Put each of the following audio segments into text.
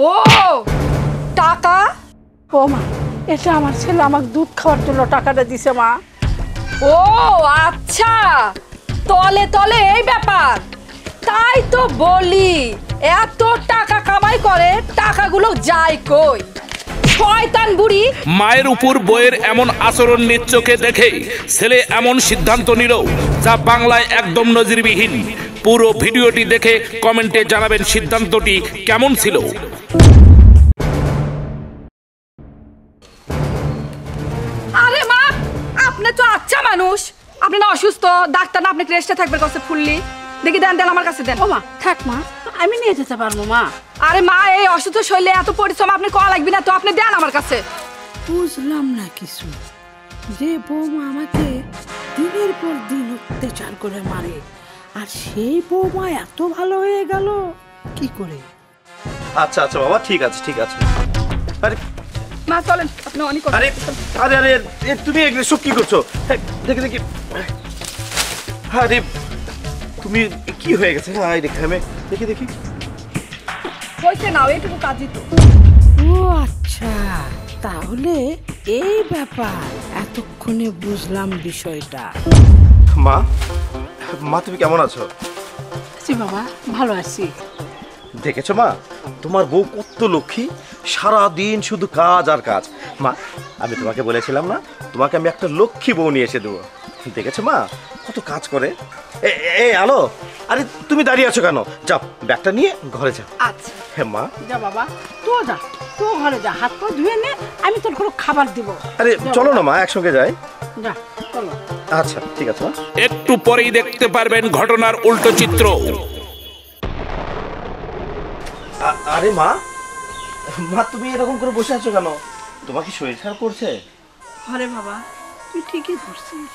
ও টাকা? ও মা, এটা আমার ছেলে আমাকে দুধ খাওয়ার জন্য টাকাটা দিছে মা। ও আচ্ছা, তলে তলে এই ব্যাপার। তাই তো বলি, এত টাকা কামাই করে, টাকাগুলো যায় কই? শয়তান বুড়ি। মায়ের উপর বইয়ের এমন আচরণ নিজ চোখে দেখে ছেলে এমন সিদ্ধান্ত নিল যা বাংলায় একদম নজিরবিহীন। পুরো ভিডিওটি দেখে কমেন্টে জানাবেন সিদ্ধান্তটি কেমন ছিল। আরে মা, আপনি তো আচ্ছা মানুষ, আপনি না অসুস্থ, ডাক্তার না আপনাকে রেস্টে থাকবে কাছে ফুললি। দেখি দেন দেন, আমার কাছে দেন। ও মা থাক মা, আমি নিয়ে যেতে পারবো মা। আরে মা, এই অসুস্থ শরীরে এত পরিশ্রম আপনি করা লাগবে না তো, আপনি দেন আমার কাছে। বুঝলাম না কিছু, যে বৌমা আমাকে দিনের পর দিন অত্যাচার করে মারে, আর সেই বৌমা এত ভালো হয়ে গেল কি করে? আচ্ছা আচ্ছা বাবা, ঠিক আছে ঠিক আছে। আরে মা চলেন, আপনি অনেক আরে আরে আরে তুমি এসব কি করছো? দেখি দেখি। আরে তুমি কি হয়ে গেছে? হ্যাঁ দেখি, আমি দেখি দেখি। হয়েছে না, এইটুকু কাজই তো। ও আচ্ছা, তাহলে এই ব্যাপার, এতক্ষণে বুঝলাম বিষয়টা। মা, মা তুমি কেমন আছো? জি বাবা, ভালো আছি। দেখেছো মা, তোমার বউ কত লক্ষ্মী, সারা দিন শুধু কাজ আর কাজ। মা, আমি তোমাকে বলেছিলাম না, তোমাকে আমি একটা লক্ষ্মী বউ নিয়ে এসে দেবো। দেখেছো মা, কত কাজ করে। এই আলো, আরে তুমি দাঁড়িয়ে আছো কেন? যাও ব্যাগটা নিয়ে ঘরে যাও। আচ্ছা হ্যাঁ মা। যা বাবা, তো যা, তো ঘরে যা, হাত পা ধুয়ে নে, আমি তোর কোনো খাবার দিব। আরে চলো না মা, একসঙ্গে যাই। যা চলো। আচ্ছা ঠিক আছে মা। একটু পরেই দেখতে পারবেন ঘটনার উল্টো চিত্র। আরে মা, মা তুমি এরকম করে বসে আছো কেন? তোমার কি শরীর খারাপ করছে? আরে বাবা, তুই ঠিকই ধরছিস,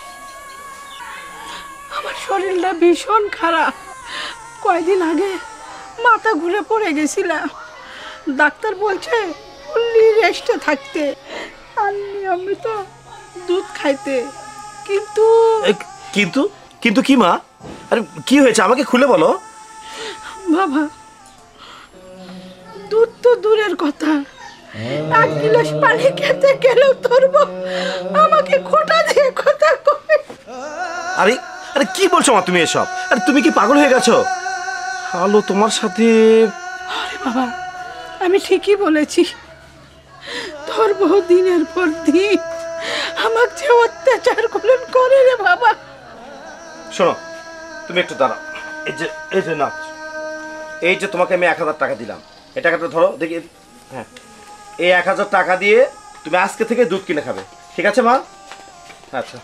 আমার শরীরটা ভীষণ খারাপ। কয়দিন আগে মাথা ঘুরে পড়ে গেছিলাম, ডাক্তার বলছে ফুল্লি রেস্টে থাকতে আর নিয়মিত দুধ খাইতে। কিন্তু কিন্তু কিন্তু কি মা? আরে কি হয়েছে আমাকে খুলে বলো। বাবা, দুধ তো দূরের কথা, এক গিলাস পানি খেতে গেলেও তোর বউ আমাকে খোঁটা দিয়ে কথা কয়। আরে আরে কি বলছো মা তুমি এসব? আরে তুমি কি পাগল হয়ে গেছো? আলো তোমার সাথে? আরে বাবা, আমি ঠিকই বলেছি, তোর বউ দিনের পর দিন আমাকে যে অত্যাচার করে রে বাবা। শোনো, তুমি একটু দাঁড়াও। এই যে না, এই যে তোমাকে আমি 1000 টাকা দিলাম, এই টাকাটা ধরো দেখি। হ্যাঁ, এই 1000 টাকা দিয়ে তুমি আজকে থেকে দুধ কিনে খাবে, ঠিক আছে মা? আচ্ছা।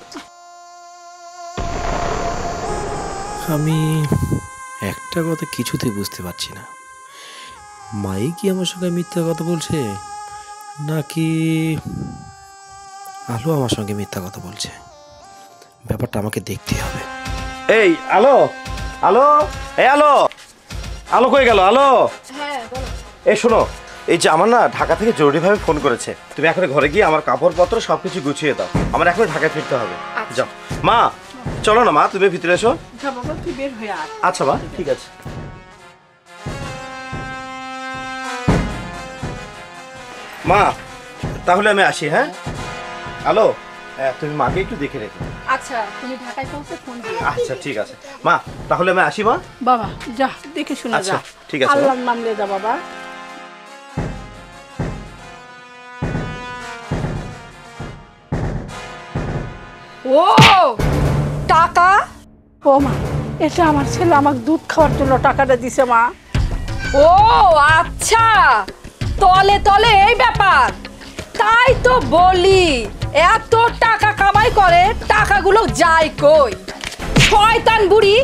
আমি একটা কথা কিছুতেই বুঝতে পারছি না, মাই কি আমার সঙ্গে মিথ্যা কথা বলছে, নাকি আলো আমার সঙ্গে মিথ্যা কথা বলছে? ব্যাপারটা আমাকে দেখতে হবে। এই আলো, আলো, এই আলো, আলো কই গেল? আলো, হ্যাঁ বলো। এই শোনো, এই যে আমার না ঢাকা থেকে জরুরিভাবে ফোন করেছে, তুমি এখন ঘরে গিয়ে আমার কাপড়পত্র সবকিছু গুছিয়ে দাও, আমার এখন ঢাকায় ফিরতে হবে। যাও মা, চলো না মা, তুমি ভিতরে এসো। যা বাবা, তুই বের হয়ে আয়। আচ্ছা মা, ঠিক আছে। মা তাহলে আমি আসি। হ্যাঁ হ্যালো, তুমি মাকে একটু দেখে রেখো। আচ্ছা, তুমি ঢাকায় পৌঁছে ফোন দিও। আচ্ছা ঠিক আছে মা, তাহলে আমি আসি মা। বাবা যা, দেখে শুনে আচ্ছা যা। ঠিক আছে। আল্লাহর নাম নিয়ে যা বাবা। ও টাকা? ও মা, এটা আমার ছেলে আমাকে দুধ খাওয়ার জন্য টাকাটা দিছে মা। ও আচ্ছা, তলে তলে এই ব্যাপার। তাই তো বলি, এত টাকা কামাই করে, টাকাগুলো যায় কই? শয়তান বুড়ি।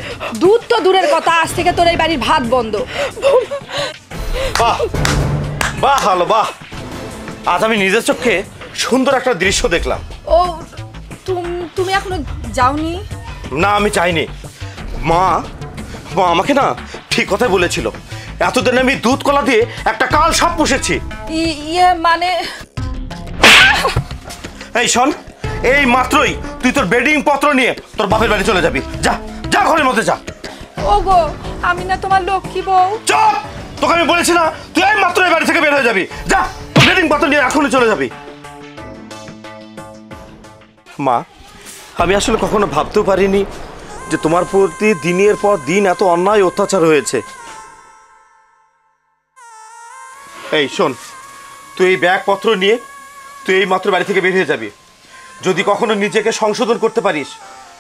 দুধ তো দূরের কথা, আজ থেকে তোর এই বাড়ির ভাত বন্ধ। বাহ বাহ, হলো বাহ, আজ আমি নিজের চোখে সুন্দর একটা দৃশ্য দেখলাম। ও তুমি এখনো যাওনি? না আমি চাইনি মা, মা আমাকে না ঠিক কথাই বলেছিল, এতদিন আমি দুধ কলা দিয়ে একটা কাল সাপ পুষেছি। ইয়ে মানে এই শোন, এই মাত্রই তুই তোর বেডিং পত্র নিয়ে তোর বাপের বাড়ি চলে যাবি। যা যা, ঘরের মধ্যে যা। ওগো, আমি না তোমার লক্ষ্মী বউ? চুপ, তোকে আমি বলেছি না তুই এই মাত্র এই বাড়ি থেকে বের চলে যাবি, যা বেডিং পাতা নিয়ে এখনই চলে যাবি। মা, আমি আসলে কখনো ভাবতেও পারিনি যে তোমার প্রতি দিনের পর দিন এত অন্যায় অত্যাচার হয়েছে। এই শোন, তুই এই ব্যাগপত্র নিয়ে তুই এই মাত্র বাড়ি থেকে বের হয়ে যাবি। যদি কখনো নিজেকে সংশোধন করতে পারিস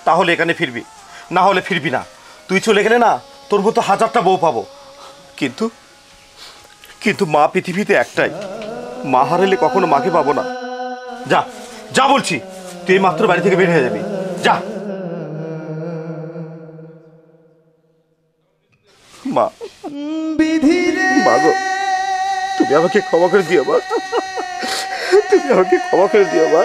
তাহলে এখানে ফিরবি, না হলে ফিরবি না। তুই চলে গেলে না তোর মতো হাজারটা বউ পাবো, কিন্তু কিন্তু মা পৃথিবীতে একটাই, মা হারালে কখনো মাকে পাবো না। যা যা বলছি, তুই এই মাত্র বাড়ি থেকে বের হয়ে যাবি, যা। মা, মা গো, তুমি আমাকে ক্ষমা করে দিও মা, তুমি আমাকে ক্ষমা করে দিও মা।